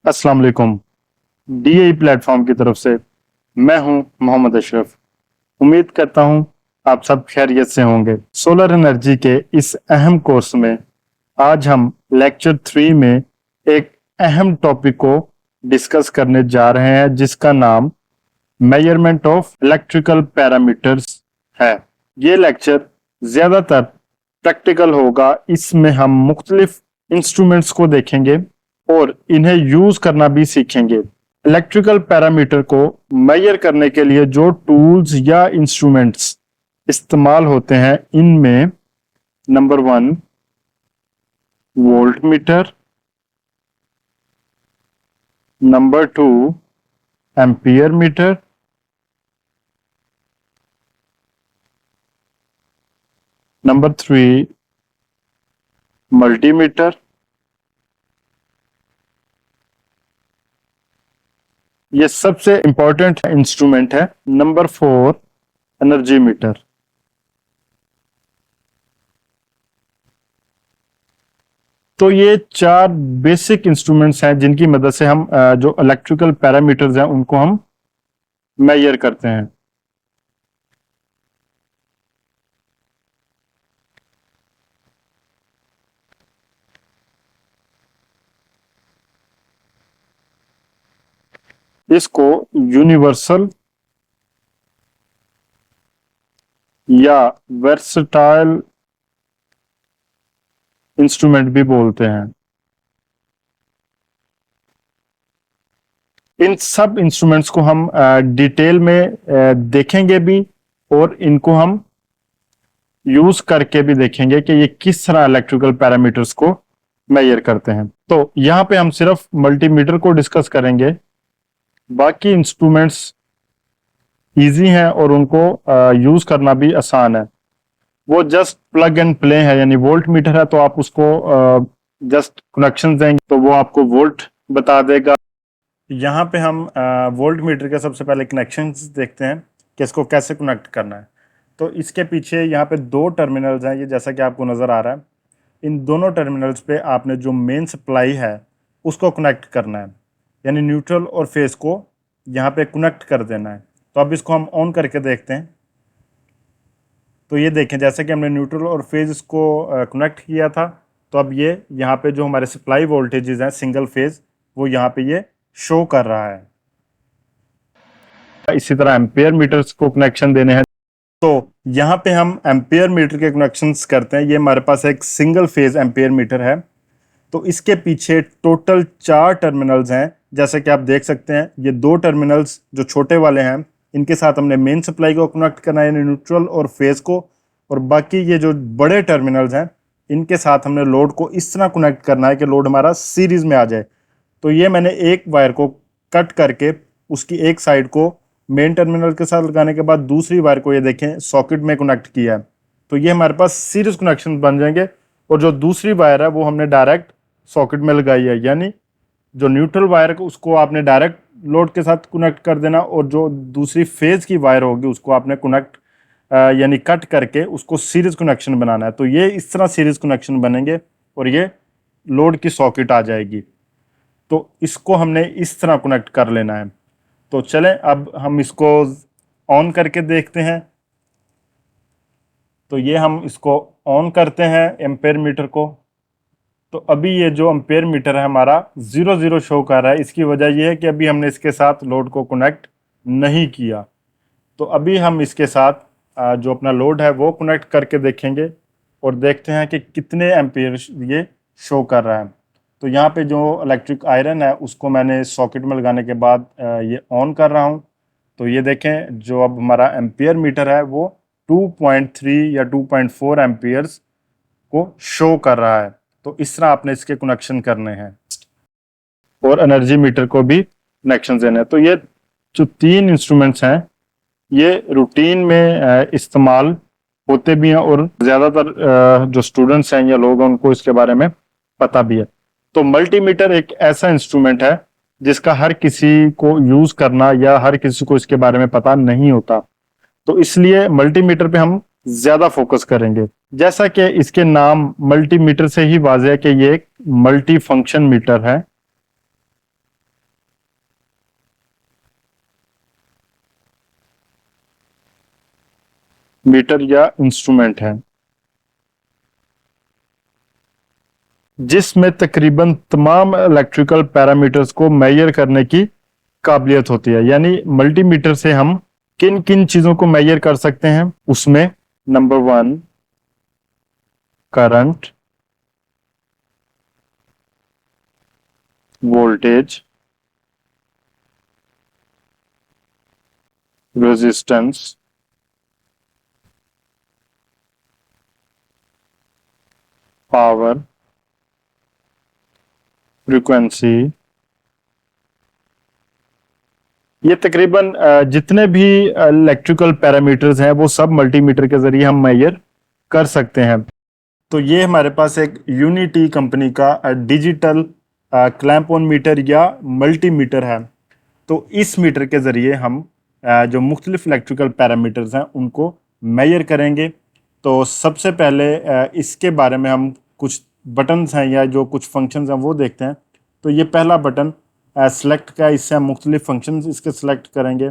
अस्सलाम वालेकुम। DI platform की तरफ से मैं हूं मोहम्मद अशरफ। उम्मीद करता हूं आप सब खैरियत से होंगे। सोलर एनर्जी के इस अहम कोर्स में आज हम लेक्चर 3 में एक अहम टॉपिक को डिस्कस करने जा रहे हैं जिसका नाम मेजरमेंट ऑफ इलेक्ट्रिकल पैरामीटर्स है। ये लेक्चर ज्यादातर प्रैक्टिकल होगा। इसमें हम मुख्तलिफ इंस्ट्रूमेंट्स को देखेंगे और इन्हें यूज करना भी सीखेंगे। इलेक्ट्रिकल पैरामीटर को मेजर करने के लिए जो टूल्स या इंस्ट्रूमेंट्स इस्तेमाल होते हैं इनमें number 1 volt meter, number 2 ampere meter, number 3 multimeter, ये सबसे इंपॉर्टेंट इंस्ट्रूमेंट है। Number 4 energy meter. तो ये चार बेसिक इंस्ट्रूमेंट्स हैं जिनकी मदद से हम जो इलेक्ट्रिकल पैरामीटर्स हैं उनको हम मेजर करते हैं। इसको यूनिवर्सल या वर्सटाइल इंस्ट्रूमेंट भी बोलते हैं। इन सब इंस्ट्रूमेंट्स को हम डिटेल में देखेंगे भी और इनको हम यूज करके भी देखेंगे कि ये किस तरह इलेक्ट्रिकल पैरामीटर्स को मेजर करते हैं। तो यहां पे हम सिर्फ मल्टीमीटर को डिस्कस करेंगे। बाकी इंस्ट्रूमेंट्स इजी हैं और उनको यूज करना भी आसान है। वो जस्ट प्लग एंड प्ले है, यानी वोल्ट मीटर है तो आप उसको जस्ट कनेक्शन देंगे तो वो आपको वोल्ट बता देगा। यहाँ पे हम वोल्ट मीटर के सबसे पहले कनेक्शंस देखते हैं कि इसको कैसे कनेक्ट करना है। तो इसके पीछे यहाँ पे दो टर्मिनल्स हैं, ये जैसा कि आपको नज़र आ रहा है। इन दोनों टर्मिनल्स पे आपने जो मेन सप्लाई है उसको कनेक्ट करना है, यानी न्यूट्रल और फेस को यहाँ पे कनेक्ट कर देना है। तो अब इसको हम ऑन करके देखते हैं। तो ये देखें, जैसे कि हमने न्यूट्रल और फेज इसको कनेक्ट किया था तो अब ये यहाँ पे जो हमारे सप्लाई वोल्टेजेस हैं सिंगल फेज वो यहाँ पे ये शो कर रहा है। इसी तरह एम्पेयर मीटर्स को कनेक्शन देने हैं तो यहाँ पे हम एम्पेयर मीटर के कनेक्शंस करते हैं। ये हमारे पास एक सिंगल फेज एम्पेयर मीटर है। तो इसके पीछे टोटल 4 टर्मिनल्स हैं, जैसे कि आप देख सकते हैं। ये 2 टर्मिनल्स जो छोटे वाले हैं इनके साथ हमने मेन सप्लाई को कनेक्ट करना है, यानी न्यूट्रल और फेज को, और बाकी ये जो बड़े टर्मिनल्स हैं इनके साथ हमने लोड को इस तरह कनेक्ट करना है कि लोड हमारा सीरीज में आ जाए। तो ये मैंने एक वायर को कट करके उसकी एक साइड को मेन टर्मिनल के साथ लगाने के बाद दूसरी वायर को ये देखें सॉकेट में कनेक्ट किया है। तो ये हमारे पास सीरीज कनेक्शन बन जाएंगे। और जो दूसरी वायर है वो हमने डायरेक्ट सॉकेट में लगाई है, यानी जो न्यूट्रल वायर है उसको आपने डायरेक्ट लोड के साथ कनेक्ट कर देना और जो दूसरी फेज की वायर होगी उसको आपने कनेक्ट यानी कट करके उसको सीरीज कनेक्शन बनाना है। तो ये इस तरह सीरीज कनेक्शन बनेंगे और ये लोड की सॉकेट आ जाएगी। तो इसको हमने इस तरह कनेक्ट कर लेना है। तो चलें अब हम इसको ऑन करके देखते हैं। तो ये हम इसको ऑन करते हैं एम्पेयर मीटर को। तो अभी ये जो एम्पेयर मीटर है हमारा 0 शो कर रहा है। इसकी वजह ये है कि अभी हमने इसके साथ लोड को कनेक्ट नहीं किया। तो अभी हम इसके साथ जो अपना लोड है वो कनेक्ट करके देखेंगे और देखते हैं कि कितने एम्पेयर ये शो कर रहा है। तो यहाँ पे जो इलेक्ट्रिक आयरन है उसको मैंने सॉकेट में लगाने के बाद ये ऑन कर रहा हूँ। तो ये देखें जो अब हमारा एम्पेयर मीटर है वो 2.3 या 2.4 एम्पियर्स को शो कर रहा है। तो इस तरह आपने इसके कनेक्शन करने हैं और एनर्जी मीटर को भी कनेक्शन देने हैं। तो ये जो 3 इंस्ट्रूमेंट्स हैं ये रूटीन में इस्तेमाल होते भी हैं और ज़्यादातर जो स्टूडेंट्स हैं या लोग हैं उनको इसके बारे में पता भी है। तो मल्टीमीटर एक ऐसा इंस्ट्रूमेंट है जिसका हर किसी को यूज करना या हर किसी को इसके बारे में पता नहीं होता। तो इसलिए मल्टीमीटर पे हम ज्यादा फोकस करेंगे। जैसा कि इसके नाम मल्टीमीटर से ही वाज़ेह है कि ये एक मल्टी फंक्शन मीटर है। मीटर या इंस्ट्रूमेंट है जिसमें तकरीबन तमाम इलेक्ट्रिकल पैरामीटर्स को मेजर करने की काबिलियत होती है। यानी मल्टीमीटर से हम किन किन चीजों को मेजर कर सकते हैं, उसमें number 1 current, voltage, resistance, power, frequency, ये तकरीबन जितने भी इलेक्ट्रिकल पैरामीटर्स हैं वो सब मल्टीमीटर के जरिए हम मेजर कर सकते हैं। तो ये हमारे पास एक यूनिटी कंपनी का डिजिटल क्लैंप ऑन मीटर या मल्टीमीटर है। तो इस मीटर के ज़रिए हम जो मुख्तलिफ इलेक्ट्रिकल पैरामीटर्स हैं उनको मेजर करेंगे। तो सबसे पहले इसके बारे में हम कुछ बटन्स हैं या जो कुछ फंक्शंस हैं वो देखते हैं। तो ये पहला बटन सेलेक्ट का, इससे हम मुख्तलिफ फंक्शंस इसके सेलेक्ट करेंगे।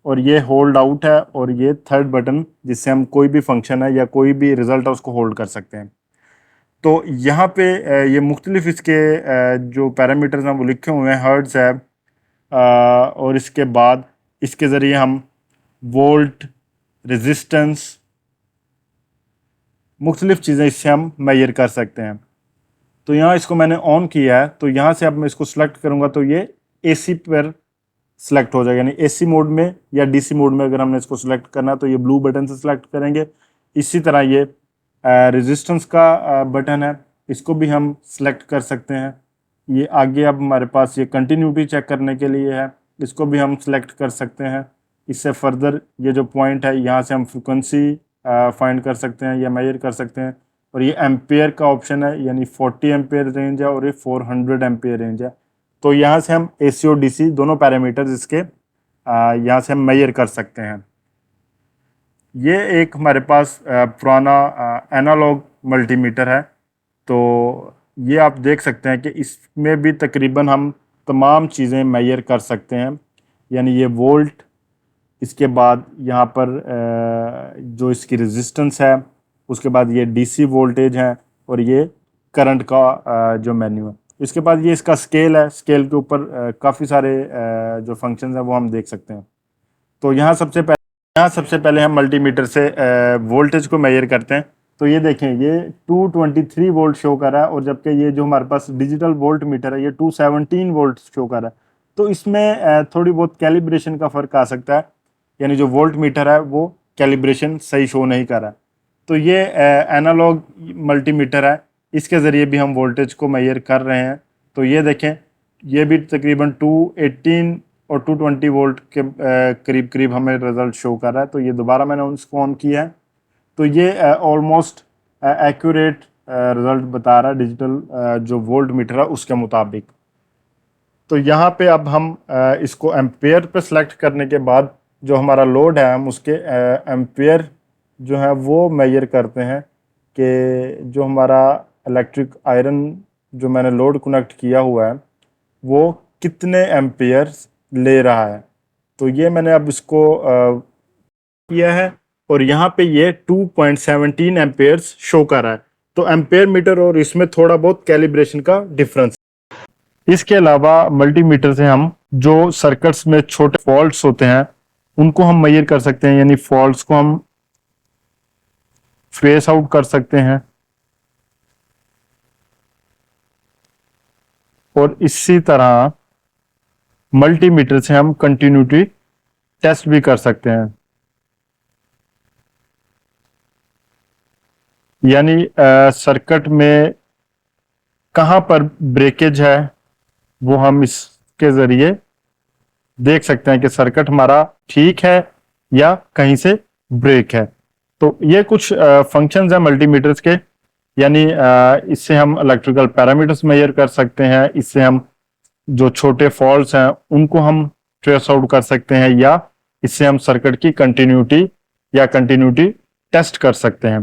और ये होल्ड आउट है, और ये थर्ड बटन जिससे हम कोई भी फंक्शन है या कोई भी रिजल्ट है उसको होल्ड कर सकते हैं। तो यहाँ पे ये मुख्तलिफ इसके जो पैरामीटर्स हैं वो लिखे हुए हैं। हर्ट्ज़ है, और इसके बाद इसके ज़रिए हम वोल्ट, रेजिस्टेंस, मुख्तलिफ चीज़ें इससे हम मेजर कर सकते हैं। तो यहाँ इसको मैंने ऑन किया है, तो यहाँ से अब मैं इसको सिलेक्ट करूँगा तो ये AC पर सिलेक्ट हो जाएगा। यानी AC मोड में या DC मोड में अगर हमने इसको सिलेक्ट करना है तो ये ब्लू बटन से सिलेक्ट करेंगे। इसी तरह ये रेजिस्टेंस का बटन है, इसको भी हम सिलेक्ट कर सकते हैं। ये आगे अब हमारे पास ये कंटिन्यूटी चेक करने के लिए है, इसको भी हम सिलेक्ट कर सकते हैं। इससे फर्दर ये जो पॉइंट है यहाँ से हम फ्रिक्वेंसी फाइंड कर सकते हैं या मेजर कर सकते हैं। और ये एम्पेयर का ऑप्शन है, यानी 40 एम्पेयर रेंज है और ये 400 एम्पेयर रेंज है। तो यहाँ से हम AC और DC दोनों पैरामीटर्स इसके यहाँ से हम मेजर कर सकते हैं। ये एक हमारे पास पुराना एनालॉग मल्टीमीटर है। तो ये आप देख सकते हैं कि इसमें भी तकरीबन हम तमाम चीज़ें मेजर कर सकते हैं। यानी ये वोल्ट, इसके बाद यहाँ पर जो इसकी रेजिस्टेंस है, उसके बाद ये DC वोल्टेज है, और ये करंट का जो मेन्यू है। इसके बाद ये इसका स्केल है, स्केल के ऊपर काफ़ी सारे जो फंक्शंस हैं वो हम देख सकते हैं। तो यहाँ सबसे पहले हम मल्टीमीटर से वोल्टेज को मेजर करते हैं। तो ये देखें, ये 223 वोल्ट शो कर रहा है, और जबकि ये जो हमारे पास डिजिटल वोल्ट मीटर है ये 217 वोल्ट शो कर रहा है। तो इसमें थोड़ी बहुत कैलिब्रेशन का फ़र्क आ सकता है, यानी जो वोल्ट मीटर है वो कैलिब्रेशन सही शो नहीं कर रहा है। तो ये एनालॉग मल्टीमीटर है, इसके ज़रिए भी हम वोल्टेज को मेजर कर रहे हैं। तो ये देखें, ये भी तकरीबन 218 और 220 वोल्ट के करीब करीब हमें रिज़ल्ट शो कर रहा है। तो ये दोबारा मैंने उसको ऑन किया है, तो ये ऑलमोस्ट एक्यूरेट रिज़ल्ट बता रहा है डिजिटल जो वोल्ट मीटर है उसके मुताबिक। तो यहाँ पे अब हम इसको एम्पेयर पे सेलेक्ट करने के बाद जो हमारा लोड है हम उसके एम्पेयर जो है वो मेजर करते हैं कि जो हमारा इलेक्ट्रिक आयरन जो मैंने लोड कनेक्ट किया हुआ है वो कितने एम्पेयर ले रहा है। तो ये मैंने अब इसको किया है, और यहाँ पे ये 2.17 एम्पेयर्स शो कर रहा है। तो एम्पेयर मीटर और इसमें थोड़ा बहुत कैलिब्रेशन का डिफरेंस। इसके अलावा मल्टीमीटर से हम जो सर्किट्स में छोटे फॉल्ट्स होते हैं उनको हम मेजर कर सकते हैं, यानी फॉल्ट्स को हम फेस आउट कर सकते हैं। और इसी तरह मल्टीमीटर से हम कंटिन्यूटी टेस्ट भी कर सकते हैं, यानी सर्किट में कहाँ पर ब्रेकेज है वो हम इसके जरिए देख सकते हैं कि सर्किट हमारा ठीक है या कहीं से ब्रेक है। तो ये कुछ फंक्शंस हैं मल्टीमीटर्स के, यानी इससे हम इलेक्ट्रिकल पैरामीटर्स मेजर कर सकते हैं, इससे हम जो छोटे फॉल्ट्स हैं उनको हम ट्रेस आउट कर सकते हैं, या इससे हम सर्किट की कंटिन्यूटी टेस्ट कर सकते हैं।